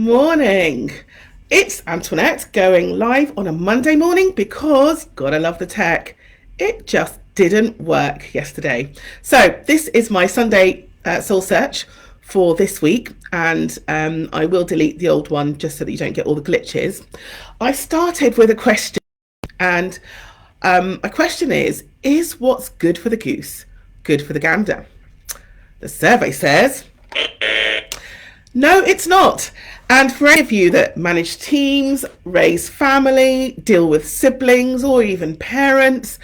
morning. It's Antoinette going live on a Monday morning because, gotta love the tech, it just didn't work yesterday. So, this is my Sunday soul search for this week, and I will delete the old one just so that you don't get all the glitches. I started with a question, and my question is what's good for the goose good for the gander? The survey says no, it's not. And for any of you that manage teams, raise family, deal with siblings, or even parents,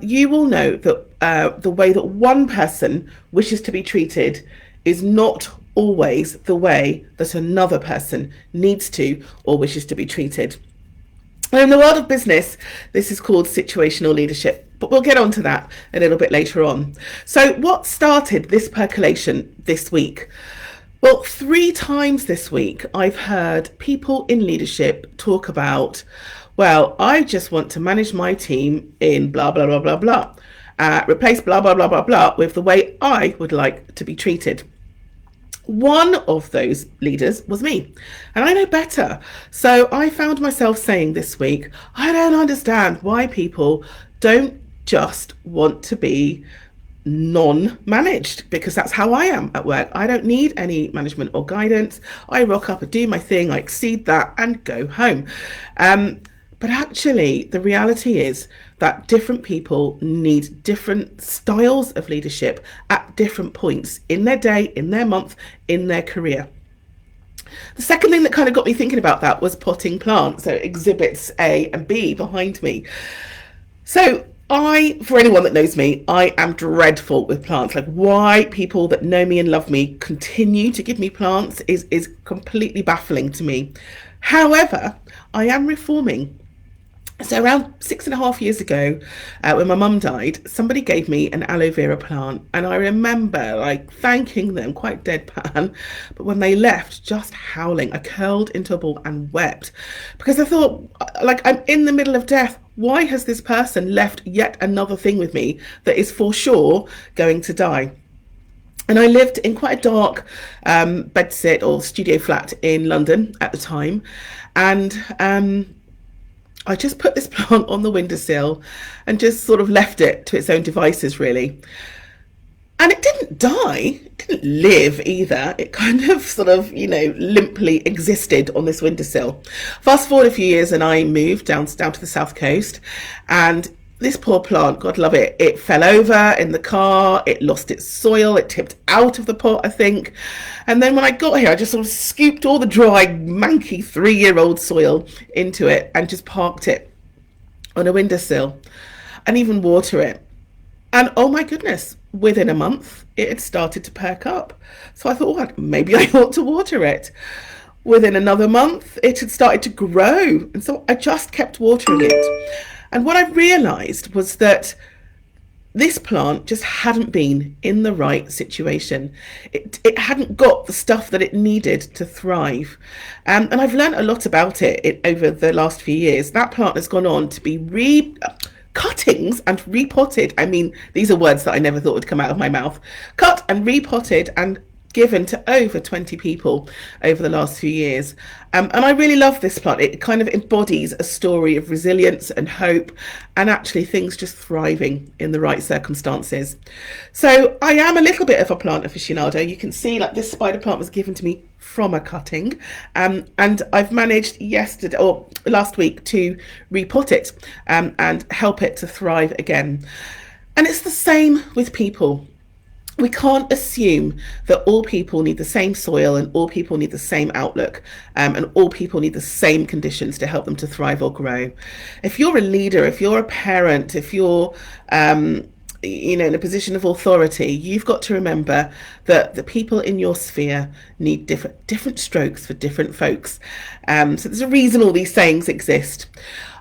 you will know that the way that one person wishes to be treated is not always the way that another person needs to or wishes to be treated. And in the world of business, this is called situational leadership, but we'll get onto that a little bit later on. So what started this percolation this week? Well, 3 times this week, I've heard people in leadership talk about, well, I just want to manage my team in blah, blah, blah, blah, blah. Replace blah, blah, blah, blah, blah with the way I would like to be treated. One of those leaders was me, and I know better. So I found myself saying this week, I don't understand why people don't just want to be non-managed, because that's how I am at work. I don't need any management or guidance. I rock up and do my thing, I exceed that and go home. But actually, the reality is that different people need different styles of leadership at different points in their day, in their month, in their career. The second thing that kind of got me thinking about that was potting plants. So exhibits A and B behind me. So for anyone that knows me, I am dreadful with plants. Like, why people that know me and love me continue to give me plants is completely baffling to me. However, I am reforming. So around 6.5 years ago, when my mum died, somebody gave me an aloe vera plant, and I remember like thanking them quite deadpan, but when they left, just howling. I curled into a ball and wept because I thought, like, I'm in the middle of death. Why has this person left yet another thing with me that is for sure going to die? And I lived in quite a dark bedsit or studio flat in London at the time, and I just put this plant on the windowsill and just sort of left it to its own devices, really. And it didn't die, it didn't live either. It kind of sort of, limply existed on this windowsill. Fast forward a few years and I moved down to the south coast, and this poor plant, God love it, it fell over in the car, it lost its soil, it tipped out of the pot, I think. And then when I got here, I just sort of scooped all the dry, manky 3-year-old soil into it and just parked it on a windowsill and even water it. And oh my goodness, within a month, it had started to perk up. So I thought, well, maybe I ought to water it. Within another month, it had started to grow. And so I just kept watering it. And what I realised was that this plant just hadn't been in the right situation. It hadn't got the stuff that it needed to thrive. And I've learned a lot about it over the last few years. That plant has gone on to be cuttings and repotted. I mean, these are words that I never thought would come out of my mouth. Cut and repotted and given to over 20 people over the last few years. And I really love this plant. It kind of embodies a story of resilience and hope, and actually things just thriving in the right circumstances. So I am a little bit of a plant aficionado. You can see, like, this spider plant was given to me from a cutting, and I've managed last week to repot it and help it to thrive again. And it's the same with people. We can't assume that all people need the same soil and all people need the same outlook, and all people need the same conditions to help them to thrive or grow. If you're a leader, if you're a parent, if you're in a position of authority, you've got to remember that the people in your sphere need different strokes for different folks. So there's a reason all these sayings exist.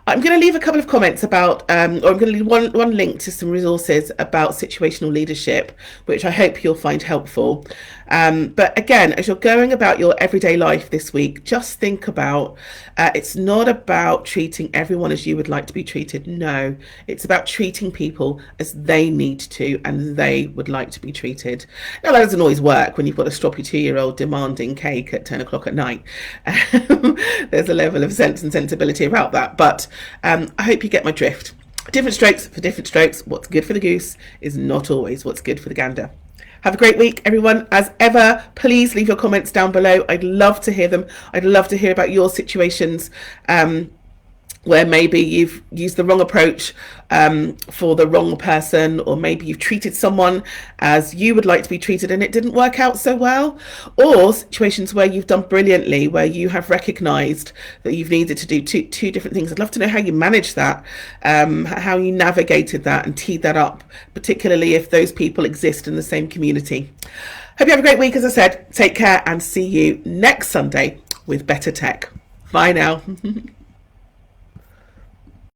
I'm going to leave a couple of comments about, or I'm going to leave one link to some resources about situational leadership, which I hope you'll find helpful. But again, as you're going about your everyday life this week, just think about it's not about treating everyone as you would like to be treated. No, it's about treating people as they need to and they would like to be treated. Now, that doesn't always work when you've got a stroppy 2-year-old demanding cake at 10 o'clock at night. There's a level of sense and sensibility about that. But I hope you get my drift. Different strokes for different strokes. What's good for the goose is not always what's good for the gander. Have a great week, everyone. As ever, please leave your comments down below. I'd love to hear them. I'd love to hear about your situations where maybe you've used the wrong approach for the wrong person, or maybe you've treated someone as you would like to be treated and it didn't work out so well, or situations where you've done brilliantly, where you have recognised that you've needed to do two different things. I'd love to know how you managed that, how you navigated that and teed that up, particularly if those people exist in the same community. Hope you have a great week. As I said, take care and see you next Sunday with better tech. Bye now.